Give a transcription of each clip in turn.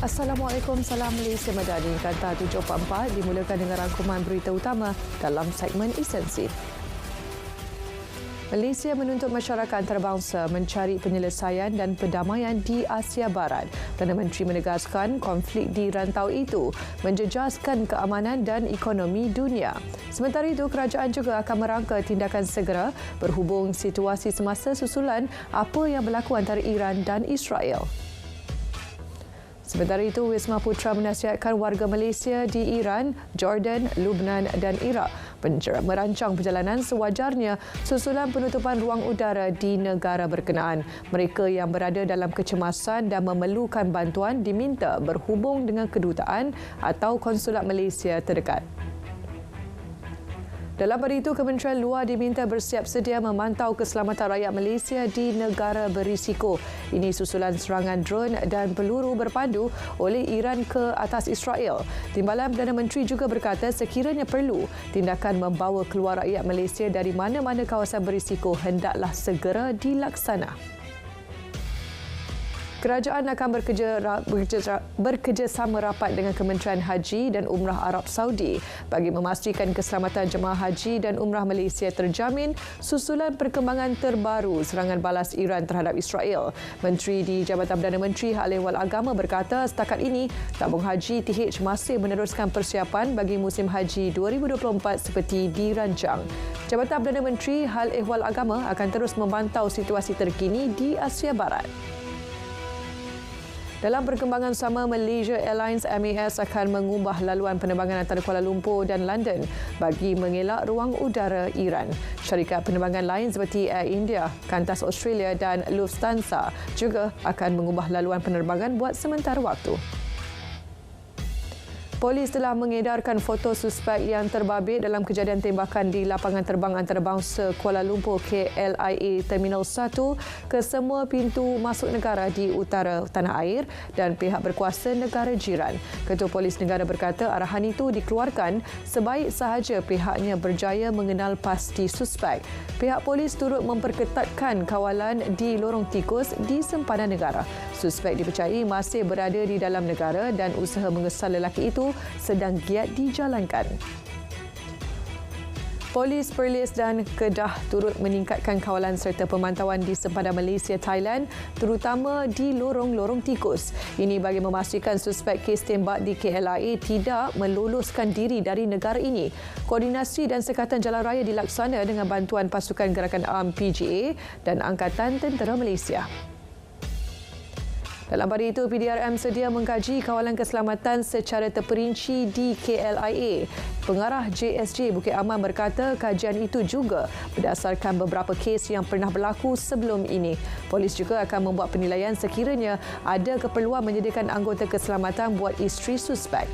Assalamualaikum, salam Malaysia Madani. Kata 744 dimulakan dengan rangkuman berita utama dalam segmen esensi. Malaysia menuntut masyarakat antarabangsa mencari penyelesaian dan perdamaian di Asia Barat. Perdana Menteri menegaskan konflik di rantau itu menjejaskan keamanan dan ekonomi dunia. Sementara itu, kerajaan juga akan merangka tindakan segera berhubung situasi semasa susulan apa yang berlaku antara Iran dan Israel. Sementara itu, Wisma Putra menasihatkan warga Malaysia di Iran, Jordan, Lubnan dan Iraq merancang perjalanan sewajarnya susulan penutupan ruang udara di negara berkenaan. Mereka yang berada dalam kecemasan dan memerlukan bantuan diminta berhubung dengan kedutaan atau konsulat Malaysia terdekat. Dalam pada itu, Kementerian Luar diminta bersiap sedia memantau keselamatan rakyat Malaysia di negara berisiko. Ini susulan serangan drone dan peluru berpandu oleh Iran ke atas Israel. Timbalan Perdana Menteri juga berkata sekiranya perlu, tindakan membawa keluar rakyat Malaysia dari mana-mana kawasan berisiko hendaklah segera dilaksana. Kerajaan akan bekerjasama rapat dengan Kementerian Haji dan Umrah Arab Saudi bagi memastikan keselamatan jemaah haji dan umrah Malaysia terjamin susulan perkembangan terbaru serangan balas Iran terhadap Israel. Menteri di Jabatan Perdana Menteri Hal Ehwal Agama berkata setakat ini tabung haji TH masih meneruskan persiapan bagi musim haji 2024 seperti dirancang. Jabatan Perdana Menteri Hal Ehwal Agama akan terus memantau situasi terkini di Asia Barat. Dalam perkembangan sama, Malaysia Airlines MAS akan mengubah laluan penerbangan antara Kuala Lumpur dan London bagi mengelak ruang udara Iran. Syarikat penerbangan lain seperti Air India, Qantas Australia dan Lufthansa juga akan mengubah laluan penerbangan buat sementara waktu. Polis telah mengedarkan foto suspek yang terbabit dalam kejadian tembakan di lapangan terbang antarabangsa Kuala Lumpur KLIA Terminal 1 ke semua pintu masuk negara di utara tanah air dan pihak berkuasa negara jiran. Ketua Polis Negara berkata arahan itu dikeluarkan sebaik sahaja pihaknya berjaya mengenal pasti suspek. Pihak polis turut memperketatkan kawalan di lorong tikus di sempadan negara. Suspek dipercayai masih berada di dalam negara dan usaha mengesal lelaki itu sedang giat dijalankan. Polis Perlis dan Kedah turut meningkatkan kawalan serta pemantauan di sempadan Malaysia, Thailand, terutama di lorong-lorong tikus. Ini bagi memastikan suspek kes tembak di KLIA tidak meloloskan diri dari negara ini. Koordinasi dan sekatan jalan raya dilaksana dengan bantuan pasukan gerakan ARM PGA dan Angkatan Tentera Malaysia. Dalam pada itu, PDRM sedia mengkaji kawalan keselamatan secara terperinci di KLIA. Pengarah JSJ Bukit Aman berkata kajian itu juga berdasarkan beberapa kes yang pernah berlaku sebelum ini. Polis juga akan membuat penilaian sekiranya ada keperluan menyediakan anggota keselamatan buat isteri suspek.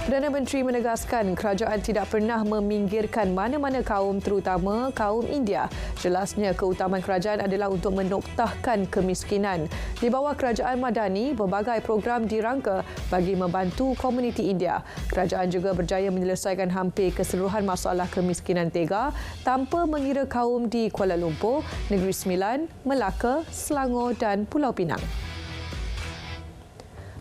Perdana Menteri menegaskan kerajaan tidak pernah meminggirkan mana-mana kaum terutama kaum India. Jelasnya keutamaan kerajaan adalah untuk menoktahkan kemiskinan. Di bawah kerajaan Madani, berbagai program dirangka bagi membantu komuniti India. Kerajaan juga berjaya menyelesaikan hampir keseluruhan masalah kemiskinan tega tanpa mengira kaum di Kuala Lumpur, Negeri Sembilan, Melaka, Selangor dan Pulau Pinang.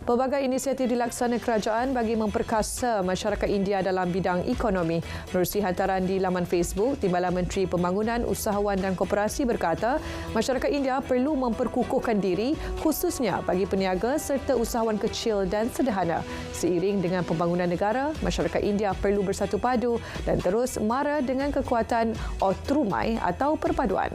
Pelbagai inisiatif dilaksana kerajaan bagi memperkasa masyarakat India dalam bidang ekonomi. Menerusi hantaran di laman Facebook, Timbalan Menteri Pembangunan, Usahawan dan Koperasi berkata, masyarakat India perlu memperkukuhkan diri khususnya bagi peniaga serta usahawan kecil dan sederhana. Seiring dengan pembangunan negara, masyarakat India perlu bersatu padu dan terus mara dengan kekuatan otrumai atau perpaduan.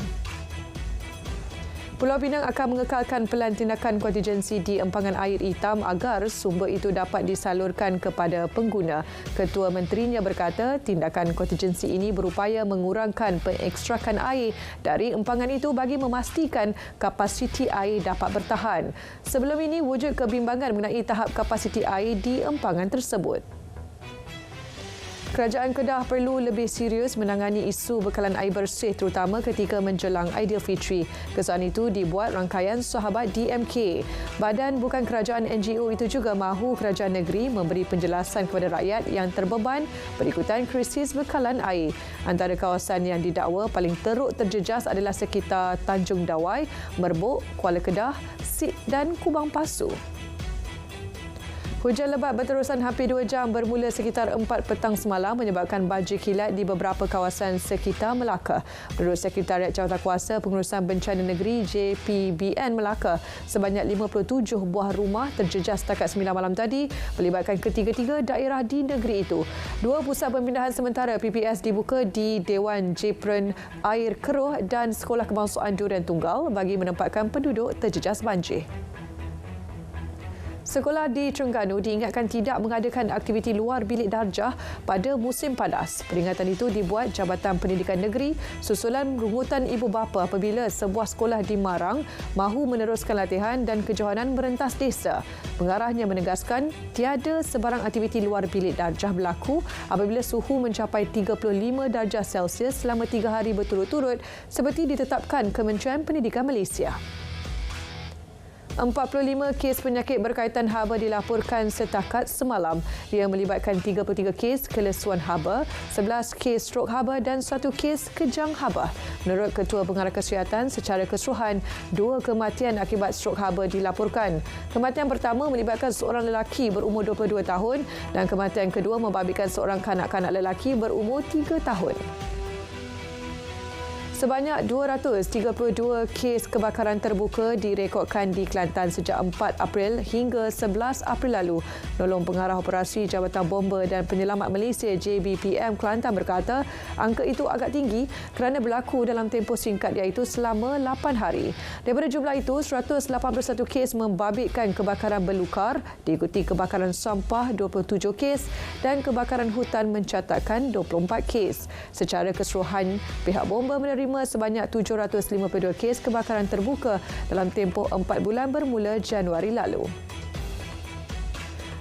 Pulau Pinang akan mengekalkan pelan tindakan kontingensi di empangan air hitam agar sumber itu dapat disalurkan kepada pengguna. Ketua Menterinya berkata tindakan kontingensi ini berupaya mengurangkan pengekstrakan air dari empangan itu bagi memastikan kapasiti air dapat bertahan. Sebelum ini, wujud kebimbangan mengenai tahap kapasiti air di empangan tersebut. Kerajaan Kedah perlu lebih serius menangani isu bekalan air bersih terutama ketika menjelang Aidilfitri. Kesan itu dibuat rangkaian sahabat DMK. Badan bukan kerajaan NGO itu juga mahu kerajaan negeri memberi penjelasan kepada rakyat yang terbeban berikutan krisis bekalan air. Antara kawasan yang didakwa paling teruk terjejas adalah sekitar Tanjung Dawai, Merbuk, Kuala Kedah, Sik dan Kubang Pasu. Hujan lebat berterusan hampir 2 jam bermula sekitar 4 petang semalam menyebabkan banjir kilat di beberapa kawasan sekitar Melaka. Menurut Sekretariat Jawatankuasa Pengurusan Bencana Negeri JPBN Melaka, sebanyak 57 buah rumah terjejas setakat 9 malam tadi melibatkan ketiga-tiga daerah di negeri itu. 2 pusat pemindahan sementara PPS dibuka di Dewan Jepren Air Keruh dan Sekolah Kebangsaan Durian Tunggal bagi menempatkan penduduk terjejas banjir. Sekolah di Terengganu diingatkan tidak mengadakan aktiviti luar bilik darjah pada musim panas. Peringatan itu dibuat Jabatan Pendidikan Negeri susulan rungutan ibu bapa apabila sebuah sekolah di Marang mahu meneruskan latihan dan kejohanan merentas desa. Pengarahnya menegaskan tiada sebarang aktiviti luar bilik darjah berlaku apabila suhu mencapai 35 darjah Celsius selama 3 hari berturut-turut seperti ditetapkan Kementerian Pendidikan Malaysia. 45 kes penyakit berkaitan haba dilaporkan setakat semalam. Ia melibatkan 33 kes kelesuan haba, 11 kes strok haba dan 1 kes kejang haba. Menurut Ketua Pengarah Kesihatan, secara keseluruhan, 2 kematian akibat strok haba dilaporkan. Kematian pertama melibatkan seorang lelaki berumur 22 tahun dan kematian kedua membabitkan seorang kanak-kanak lelaki berumur 3 tahun. Sebanyak 232 kes kebakaran terbuka direkodkan di Kelantan sejak 4 April hingga 11 April lalu. Nolong Pengarah Operasi Jabatan Bomba dan Penyelamat Malaysia JBPM Kelantan berkata angka itu agak tinggi kerana berlaku dalam tempoh singkat iaitu selama 8 hari. Daripada jumlah itu, 181 kes membabitkan kebakaran belukar, diikuti kebakaran sampah 27 kes dan kebakaran hutan mencatatkan 24 kes. Secara keseluruhan, pihak bomba menerima sebanyak 752 kes kebakaran terbuka dalam tempoh 4 bulan bermula Januari lalu.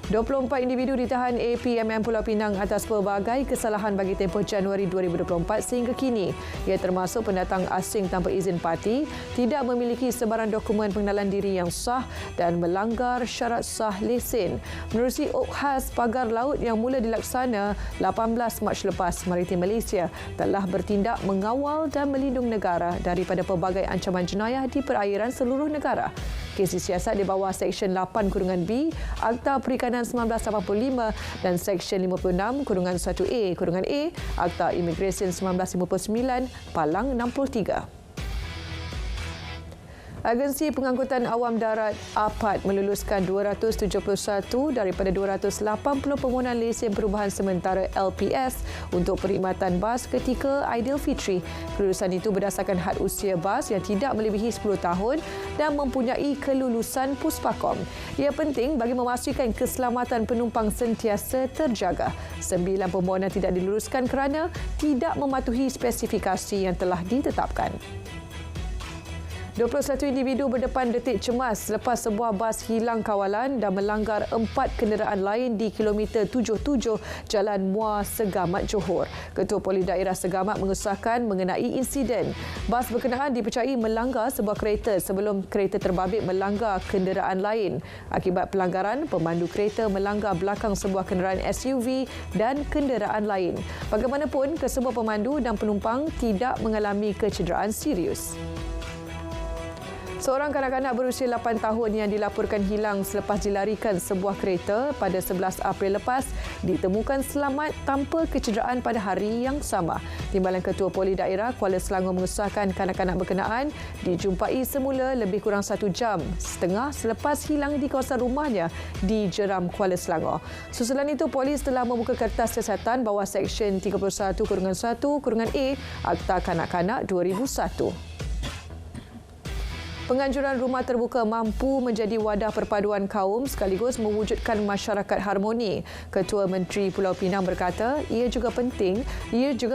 24 individu ditahan APMM Pulau Pinang atas pelbagai kesalahan bagi tempoh Januari 2024 sehingga kini. Ia termasuk pendatang asing tanpa izin parti, tidak memiliki sebarang dokumen pengenalan diri yang sah dan melanggar syarat sah lesen. Menerusi khas pagar laut yang mula dilaksana 18 Mac lepas, Maritim Malaysia telah bertindak mengawal dan melindung negara daripada pelbagai ancaman jenayah di perairan seluruh negara. Kes disiasat di bawah Seksyen 8-B Akta Perikanan 1985 dan Seksyen 56-1A-A Akta Imigresen 1959 Palang 63. Agensi Pengangkutan Awam Darat APAD meluluskan 271 daripada 280 permohonan lesen perubahan sementara LPS untuk perkhidmatan bas ketika Aidilfitri. Kelulusan itu berdasarkan had usia bas yang tidak melebihi 10 tahun dan mempunyai kelulusan Puspakom. Ia penting bagi memastikan keselamatan penumpang sentiasa terjaga. 9 permohonan tidak diluluskan kerana tidak mematuhi spesifikasi yang telah ditetapkan. 21 individu berdepan detik cemas selepas sebuah bas hilang kawalan dan melanggar 4 kenderaan lain di kilometer 77 Jalan Muar Segamat Johor. Ketua Polis Daerah Segamat mengesahkan mengenai insiden. Bas berkenaan dipercayai melanggar sebuah kereta sebelum kereta terbabit melanggar kenderaan lain. Akibat pelanggaran, pemandu kereta melanggar belakang sebuah kenderaan SUV dan kenderaan lain. Bagaimanapun, kesemua pemandu dan penumpang tidak mengalami kecederaan serius. Seorang kanak-kanak berusia 8 tahun yang dilaporkan hilang selepas dilarikan sebuah kereta pada 11 April lepas ditemukan selamat tanpa kecederaan pada hari yang sama. Timbalan Ketua Polis Daerah Kuala Selangor mengesahkan kanak-kanak berkenaan dijumpai semula lebih kurang 1 jam setengah selepas hilang di kawasan rumahnya di Jeram, Kuala Selangor. Susulan itu, polis telah membuka kertas siasatan bawah Seksyen 31-1-A Akta Kanak-kanak 2001. Penganjuran rumah terbuka mampu menjadi wadah perpaduan kaum sekaligus mewujudkan masyarakat harmoni. Ketua Menteri Pulau Pinang berkata, ia juga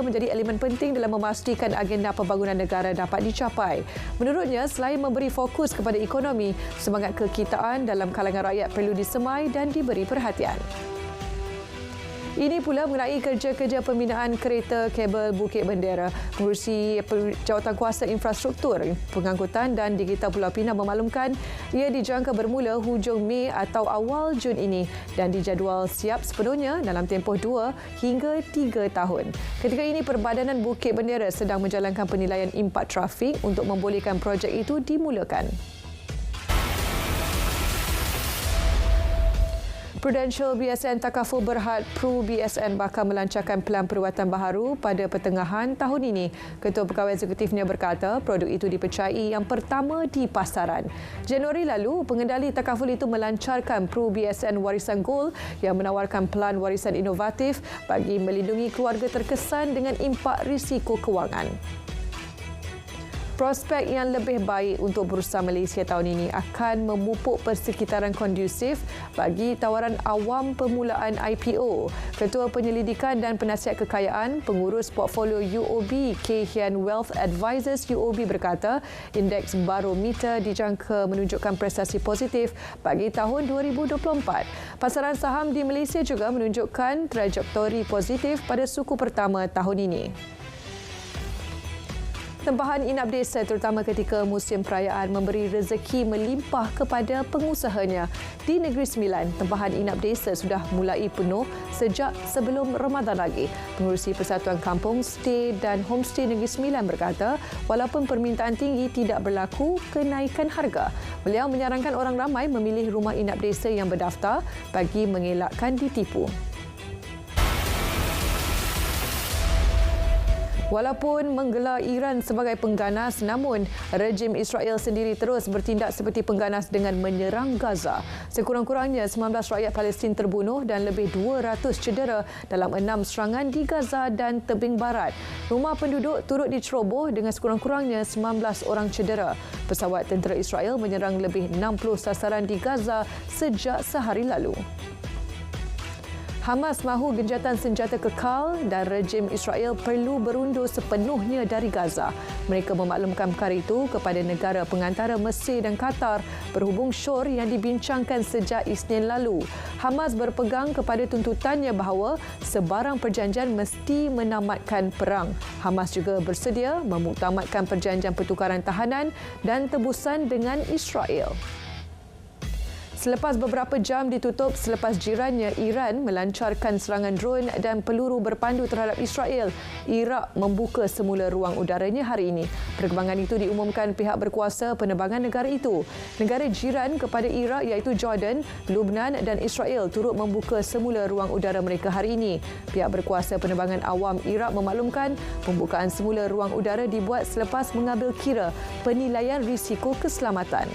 menjadi elemen penting dalam memastikan agenda pembangunan negara dapat dicapai. Menurutnya, selain memberi fokus kepada ekonomi, semangat kekitaan dalam kalangan rakyat perlu disemai dan diberi perhatian. Ini pula mengenai kerja-kerja pembinaan kereta kabel Bukit Bendera. Pengurusi Jawatankuasa Infrastruktur, Pengangkutan dan Digital Pulau Pinang memaklumkan ia dijangka bermula hujung Mei atau awal Jun ini dan dijadual siap sepenuhnya dalam tempoh 2 hingga 3 tahun. Ketika ini, Perbadanan Bukit Bendera sedang menjalankan penilaian impak trafik untuk membolehkan projek itu dimulakan. Prudential BSN Takaful Berhad Pru BSN bakal melancarkan pelan perubatan baharu pada pertengahan tahun ini. Ketua Pegawai Eksekutifnya berkata produk itu dipercayai yang pertama di pasaran. Januari lalu, pengendali takaful itu melancarkan Pru BSN Warisan Gold yang menawarkan pelan warisan inovatif bagi melindungi keluarga terkesan dengan impak risiko kewangan. Prospek yang lebih baik untuk Bursa Malaysia tahun ini akan memupuk persekitaran kondusif bagi tawaran awam permulaan IPO. Ketua Penyelidikan dan Penasihat Kekayaan, Pengurus Portfolio UOB, K. Hian Wealth Advisors UOB berkata, indeks barometer dijangka menunjukkan prestasi positif bagi tahun 2024. Pasaran saham di Malaysia juga menunjukkan trajektori positif pada suku pertama tahun ini. Tempahan inap desa terutama ketika musim perayaan memberi rezeki melimpah kepada pengusahanya. Di Negeri Sembilan, tempahan inap desa sudah mulai penuh sejak sebelum Ramadan lagi. Pengurusi Persatuan Kampung, Stay dan Homestay Negeri Sembilan berkata, walaupun permintaan tinggi tidak berlaku kenaikan harga. Beliau menyarankan orang ramai memilih rumah inap desa yang berdaftar bagi mengelakkan ditipu. Walaupun menggelar Iran sebagai pengganas, namun rejim Israel sendiri terus bertindak seperti pengganas dengan menyerang Gaza. Sekurang-kurangnya 19 rakyat Palestin terbunuh dan lebih 200 cedera dalam 6 serangan di Gaza dan tebing barat. Rumah penduduk turut diceroboh dengan sekurang-kurangnya 19 orang cedera. Pesawat tentera Israel menyerang lebih 60 sasaran di Gaza sejak sehari lalu. Hamas mahu genjatan senjata kekal dan rejim Israel perlu berundur sepenuhnya dari Gaza. Mereka memaklumkan perkara itu kepada negara pengantara Mesir dan Qatar berhubung syur yang dibincangkan sejak Isnin lalu. Hamas berpegang kepada tuntutannya bahawa sebarang perjanjian mesti menamatkan perang. Hamas juga bersedia memuktamadkan perjanjian pertukaran tahanan dan tebusan dengan Israel. Selepas beberapa jam ditutup selepas jirannya Iran melancarkan serangan drone dan peluru berpandu terhadap Israel, Iraq membuka semula ruang udaranya hari ini. Perkembangan itu diumumkan pihak berkuasa penerbangan negara itu. Negara jiran kepada Iraq iaitu Jordan, Lubnan dan Israel turut membuka semula ruang udara mereka hari ini. Pihak berkuasa penerbangan awam Iraq memaklumkan pembukaan semula ruang udara dibuat selepas mengambil kira penilaian risiko keselamatan.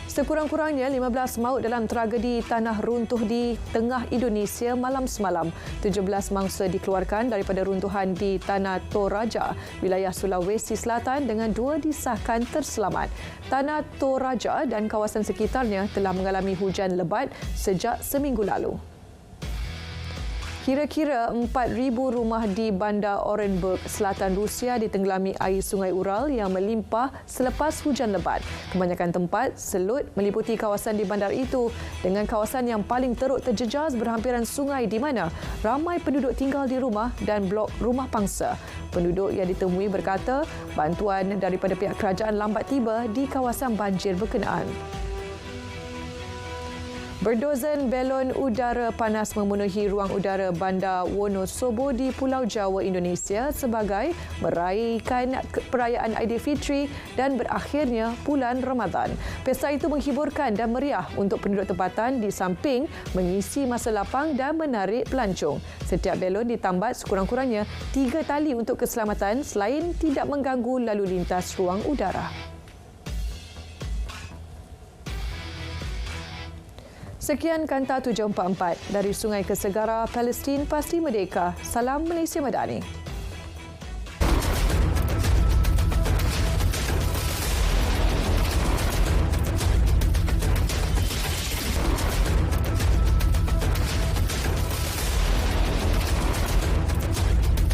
Sekurang-kurangnya 15 maut dalam tragedi tanah runtuh di tengah Indonesia malam semalam. 17 mangsa dikeluarkan daripada runtuhan di Tanah Toraja, wilayah Sulawesi Selatan dengan 2 disahkan terselamat. Tanah Toraja dan kawasan sekitarnya telah mengalami hujan lebat sejak seminggu lalu. Kira-kira 4,000 rumah di bandar Orenburg, selatan Rusia ditenggelami air Sungai Ural yang melimpah selepas hujan lebat. Kebanyakan tempat selut meliputi kawasan di bandar itu dengan kawasan yang paling teruk terjejas berhampiran sungai di mana ramai penduduk tinggal di rumah dan blok rumah pangsa. Penduduk yang ditemui berkata bantuan daripada pihak kerajaan lambat tiba di kawasan banjir berkenaan. Berdozen belon udara panas memenuhi ruang udara Bandar Wonosobo di Pulau Jawa, Indonesia sebagai meraihkan perayaan Aidilfitri dan berakhirnya bulan Ramadan. Pesta itu menghiburkan dan meriah untuk penduduk tempatan di samping mengisi masa lapang dan menarik pelancong. Setiap belon ditambat sekurang-kurangnya 3 tali untuk keselamatan selain tidak mengganggu lalu lintas ruang udara. Sekian Kanta 744 dari Sungai ke Segara, Palestin pasti merdeka. Salam Malaysia Madani.